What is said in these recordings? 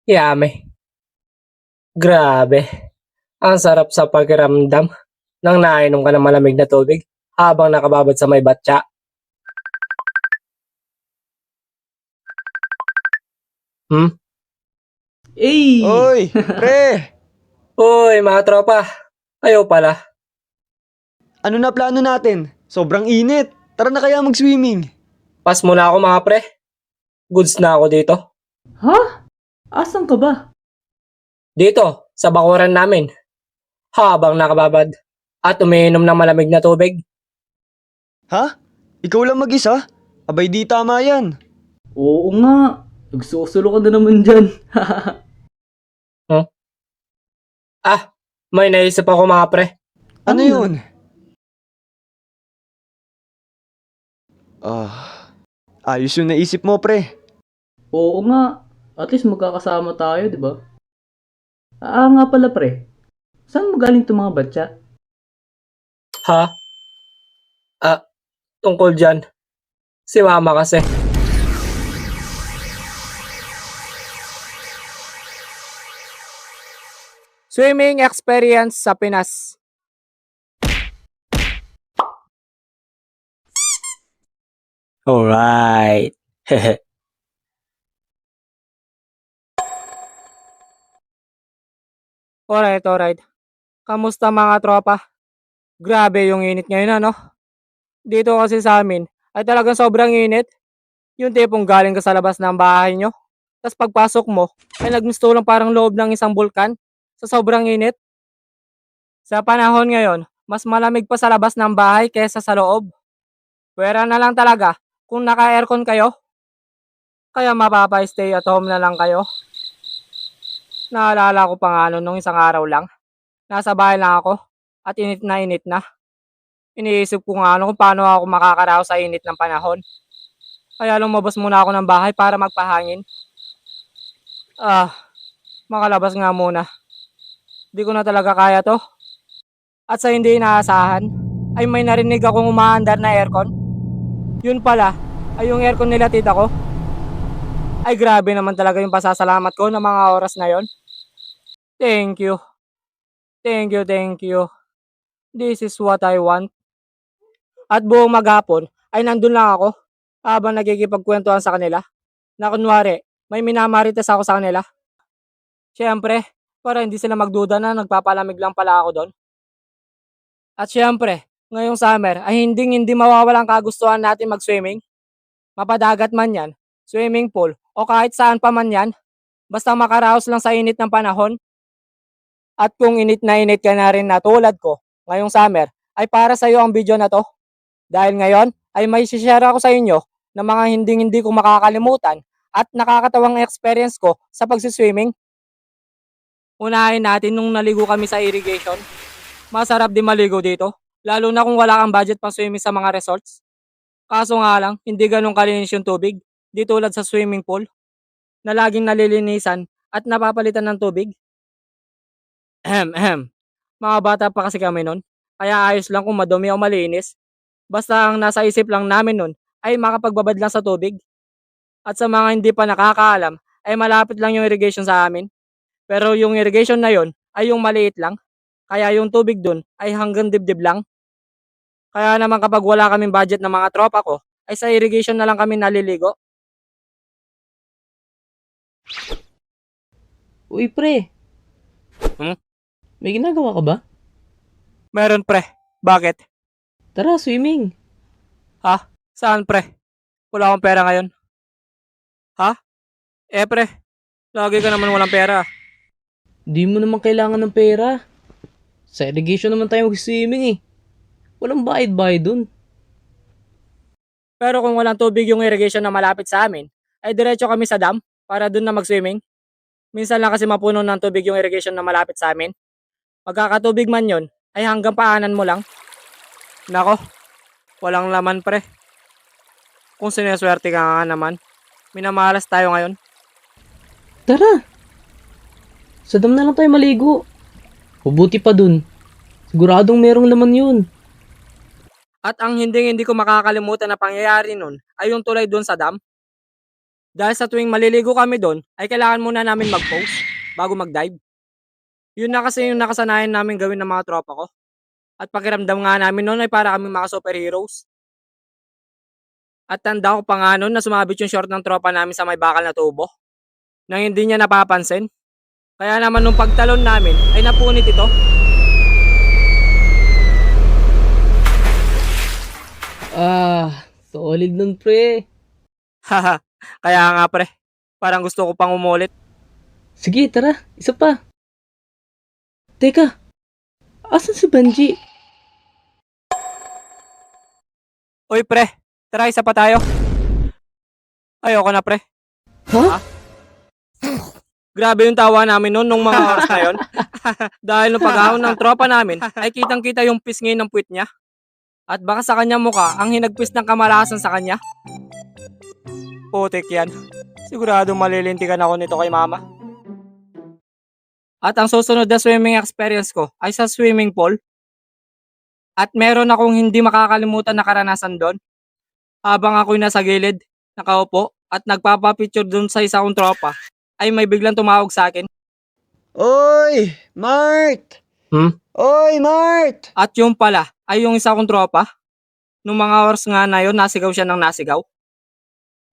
Yame, grabe. Ang sarap sa pakiramdam nang nainom ka ng malamig na tubig habang nakababad sa may batya. Hmm? Eh! Oy, pre! Uy, mga tropa. Kayo pala. Ano na plano natin? Sobrang init. Tara na kaya mag-swimming. Pas muna ako mga pre. Goods na ako dito. Ha? Asan ka ba? Dito, sa bakuran namin. Habang nakababad at umiinom ng malamig na tubig. Ha? Ikaw lang mag-isa? Abay di tama yan. Oo nga. Nagsusulo ka na naman dyan. Hmm? Ah, may naisip ako mga pre. Ano Ano yun? Ayos yung naisip mo, pre. Oo nga. At least magkakasama tayo, di ba? Nga pala pre. Saan mo galing itong mga batya? Ha? Ah, tungkol dyan. Si mama kasi. Swimming experience sa Pinas. Alright. Alright. Kamusta mga tropa? Grabe yung init ngayon ano? Dito kasi sa amin ay talagang sobrang init. Yung tipong galing ka sa labas ng bahay nyo. Tapos pagpasok mo ay nagmistulang parang loob ng isang bulkan sa sobrang init. Sa panahon ngayon, mas malamig pa sa labas ng bahay kaysa sa loob. Pwera na lang talaga kung naka-aircon kayo. Kaya mapapa-stay at home na lang kayo. Naalala ko pa nga nung isang araw lang. Nasa bahay lang ako at init na init na. Iniisip ko nga kung paano ako makakaraos sa init ng panahon. Kaya lumabas muna ako ng bahay para magpahangin. Makalabas nga muna. Di ko na talaga kaya to. At sa hindi inaasahan, ay may narinig akong umaandar na aircon. Yun pala, ay yung aircon nila tita ko. Ay grabe naman talaga yung pasasalamat ko ng mga oras na yon. Thank you. Thank you. This is what I want. At buong maghapon ay nandun lang ako habang nagkikipagkwentuhan sa kanila. Na kunwari, may minamarites ako sa kanila. Siyempre, para hindi sila magduda na nagpapalamig lang pala ako doon. At siyempre, ngayong summer ay hindi mawawala ang kagustuhan natin mag-swimming. Mapadagat man yan, swimming pool, o kahit saan pa man yan, basta makaraos lang sa init ng panahon. At kung init na init ka na rin na tulad ko, ngayong summer, ay para sa iyo ang video na to. Dahil ngayon, ay may share ako sa inyo ng mga hindi ko makakalimutan at nakakatawang experience ko sa pagsiswimming. Unahin natin nung naligo kami sa irrigation. Masarap din maligo dito, lalo na kung wala kang budget pang swimming sa mga resorts. Kaso nga lang, hindi ganun kalinis yung tubig, di tulad sa swimming pool, na laging nalilinisan at napapalitan ng tubig. Ahem. Mga bata pa kasi kami nun, kaya ayos lang kung madumi o malinis. Basta ang nasa isip lang namin nun ay makapagbabad lang sa tubig. At sa mga hindi pa nakakaalam, ay malapit lang yung irrigation sa amin. Pero yung irrigation na yon ay yung maliit lang. Kaya yung tubig dun ay hanggang dibdib lang. Kaya naman kapag wala kaming budget ng mga tropa ko, ay sa irrigation na lang kami naliligo. Uy pre. Hmm? May ginagawa ka ba? Meron pre. Bakit? Tara, swimming. Ha? Saan pre? Wala akong pera ngayon. Ha? Pre, lagi ka naman walang pera. Di mo naman kailangan ng pera. Sa irrigation naman tayo mag-swimming eh. Walang bayad-bayad dun. Pero kung walang tubig yung irrigation na malapit sa amin, ay diretso kami sa dam para dun na mag-swimming. Minsan lang kasi mapuno ng tubig yung irrigation na malapit sa amin. Magkakatubig man yon, ay hanggang paanan mo lang. Nako, walang laman pre. Kung sineswerte ka nga naman, minamalas tayo ngayon. Tara. Sa dam na lang tayo maligo. Mabuti pa dun. Siguradong merong laman yun. At ang hindi ko makakalimutan na pangyayari nun ay yung tulay dun sa dam. Dahil sa tuwing maliligo kami doon, ay kailangan muna namin mag-pose bago mag-dive. Yun na kasi yung nakasanayan namin gawin ng mga tropa ko. At pakiramdam nga namin noon ay para kaming mga superheroes. At tanda ko pa nga noon na sumabit yung short ng tropa namin sa may bakal na tubo. Nang hindi niya napapansin. Kaya naman nung pagtalon namin ay napunit ito. Solid nun, pre. Haha, kaya nga pre, parang gusto ko pang umulit. Sige, tara. Isa pa. Teka, asan si Banji? Uy pre, tara isa pa tayo. Ayoko na pre. Ha? Grabe yung tawa namin noon nung mga oras na yun. Dahil nung pag-ahon ng tropa namin ay kitang kita yung pisngi ng puwit niya. At baka sa kanya mukha ang hinagpis ng kamalasan sa kanya. Putik yan. Sigurado malilintikan ako nito kay mama. At ang susunod na swimming experience ko ay sa swimming pool. At meron akong hindi makakalimutan na karanasan doon. Habang ako'y nasa gilid, nakaupo at nagpapapicture doon sa isa kong tropa, ay may biglang tumawag sa akin. Oy! Mart! Hmm? Oy, Mart! At yung pala ay yung isa kong tropa. Nung mga oras nga na yun, nasigaw siya ng nasigaw.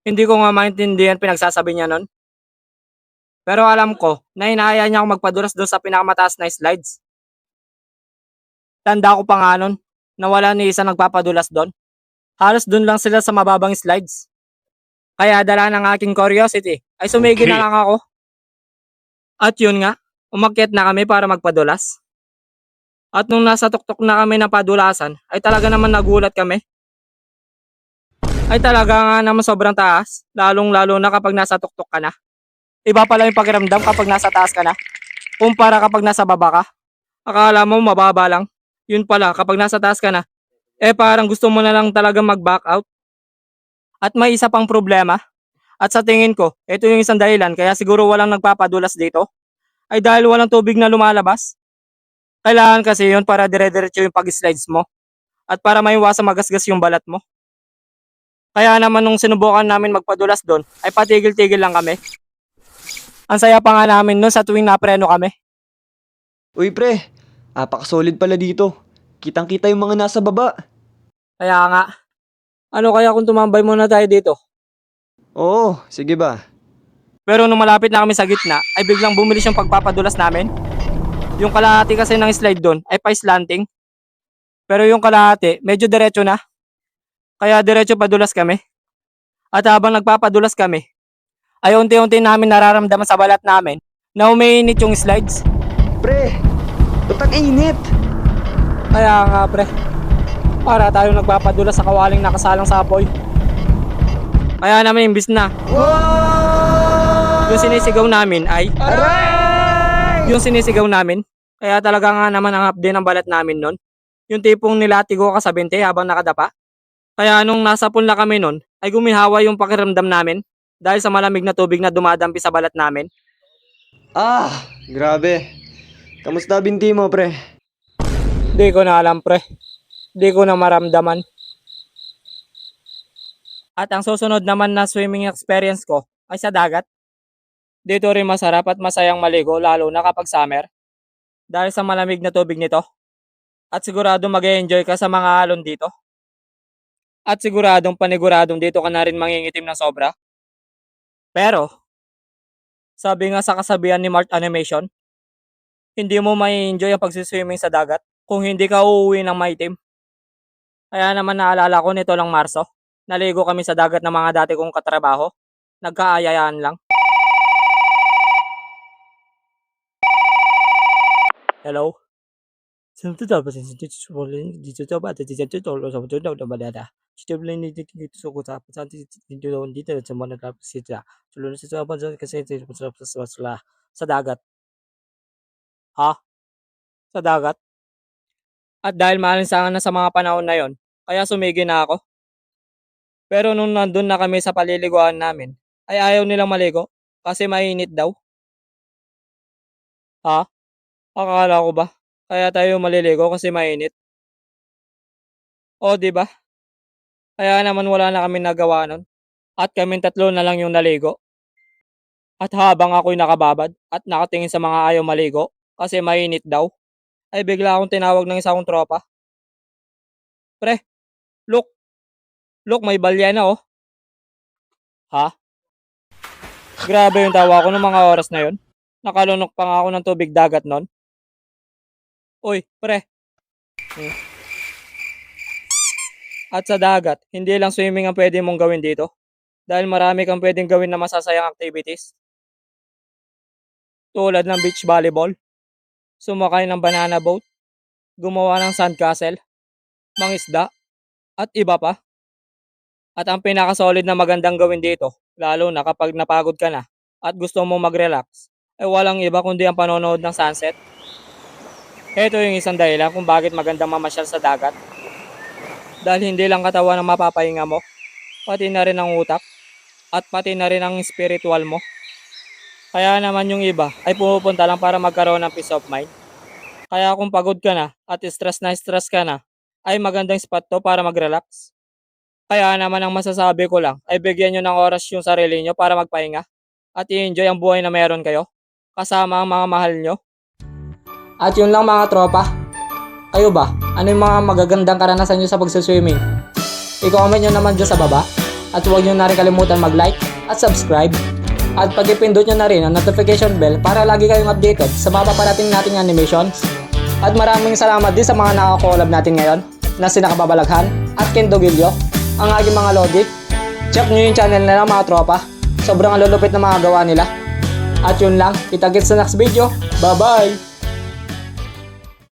Hindi ko nga maintindihan pinagsasabi niya nun. Pero alam ko na hinahayaan niya ako magpadulas doon sa pinakamataas na slides. Tanda ko pa nga nun na wala ni isa nagpapadulas doon. Halos doon lang sila sa mababang slides. Kaya dala ng aking curiosity ay sumigil na lang ako. At yun nga, umakyat na kami para magpadulas. At nung nasa tuktok na kami ng padulasan, ay talaga naman nagulat kami. Ay talaga nga naman sobrang taas, lalong lalo na kapag nasa tuktok ka na. Iba pala yung pakiramdam kapag nasa taas ka na, kumpara kapag nasa baba ka. Akala mo mababa lang, yun pala kapag nasa taas ka na, parang gusto mo na lang talaga mag-back out. At may isa pang problema, at sa tingin ko, ito yung isang dahilan kaya siguro walang nagpapadulas dito, ay dahil walang tubig na lumalabas. Kailangan kasi yun para dire-diretso yung pag-slides mo, at para maiwasan magasgas yung balat mo. Kaya naman nung sinubukan namin magpadulas doon, ay patigil-tigil lang kami. Ang saya pa nga namin noon sa tuwing napreno kami. Uy, pre. Apaka-solid pala dito. Kitang-kita yung mga nasa baba. Kaya nga, ano kaya kung tumambay muna tayo dito? Oo, sige ba? Pero nung malapit na kami sa gitna, ay biglang bumilis yung pagpapadulas namin. Yung kalahati kasi ng slide doon ay pa-slanting. Pero yung kalahati, medyo diretso na. Kaya diretso padulas kami. At habang nagpapadulas kami, ay unti-unti namin nararamdaman sa balat namin na umiinit yung slides. Pre, ba't ang init? Kaya nga pre, para tayo nagpapadulas sa kawaling nakasalang sa apoy. Kaya naman imbis na Wow! yung sinisigaw namin ay Aray! yung sinisigaw namin. Kaya talaga nga naman ang hapde ng balat namin nun. Yung tipong nilatigo ka sa binte habang nakadapa. Kaya nung nasa pool na kami nun, ay gumihawa yung pakiramdam namin dahil sa malamig na tubig na dumadampi sa balat namin. Grabe. Kamusta binti mo, pre? Di ko na alam pre. Di ko na maramdaman. At ang susunod naman na swimming experience ko ay sa dagat. Dito rin masarap at masayang maligo lalo na kapag summer. Dahil sa malamig na tubig nito. At sigurado mag-enjoy ka sa mga alon dito. At paniguradong dito ka na rin mangingitim ng sobra. Pero, sabi nga sa kasabihan ni Mart Animation, hindi mo mai-enjoy ang pagsiswimming sa dagat kung hindi ka uuwi ng maitim. Kaya naman naalala ko nito lang Marso, naligo kami sa dagat ng mga dati kong katrabaho. Nagkaayayaan lang. Hello? Sa dagat. Ha? Sa dagat? At dahil maalinsangan na sa mga panahon na yon, kaya sumigi na ako. Pero nung nandun na kami sa paliliguan namin, ay ayaw nilang maligo kasi mainit daw. Ha? Akala ko ba? Kaya tayo maliligo kasi mainit. O, di ba? Kaya naman wala na kami nagawa nun. At kaming tatlo na lang yung naligo. At habang ako'y nakababad at nakatingin sa mga ayaw maligo kasi mainit daw, ay bigla akong tinawag ng isa kong tropa. Pre, look, may balyena oh. Ha? Grabe yung tawa ko ng mga oras na yun. Nakalunok pa nga ako ng tubig dagat nun. Uy, pre. Hmm. At sa dagat, hindi lang swimming ang pwede mong gawin dito. Dahil marami kang pwedeng gawin na masasayang activities. Tulad ng beach volleyball, sumakay ng banana boat, gumawa ng sandcastle, mangisda, at iba pa. At ang pinakasolid na magandang gawin dito, lalo na kapag napagod ka na at gusto mong mag-relax, ay walang iba kundi ang panonood ng sunset. Ito yung isang dahilan kung bakit magandang mamasyal sa dagat. Dahil hindi lang katawan ang mapapahinga mo, pati na rin ang utak, at pati na rin ang spiritual mo. Kaya naman yung iba ay pumupunta lang para magkaroon ng peace of mind. Kaya kung pagod ka na at stress ka na, ay magandang spot to para mag-relax. Kaya naman ang masasabi ko lang ay bigyan nyo ng oras yung sarili nyo para magpahinga at i-enjoy ang buhay na meron kayo kasama ang mga mahal nyo. At yun lang mga tropa. Kayo ba? Ano yung mga magagandang karanasan nyo sa pagsaswimming? I-comment nyo naman dyan sa baba. At huwag nyo na rin kalimutan mag-like at subscribe. At pag-ipindot nyo na rin ang notification bell para lagi kayong updated sa mga paparating nating animations. At maraming salamat din sa mga nakakolab natin ngayon na sina Kababalaghan at Ken Dogilio, ang aking mga lodi. Check nyo yung channel nila mga tropa. Sobrang lulupit na mga gawa nila. At yun lang, kita-kits sa next video. Bye-bye!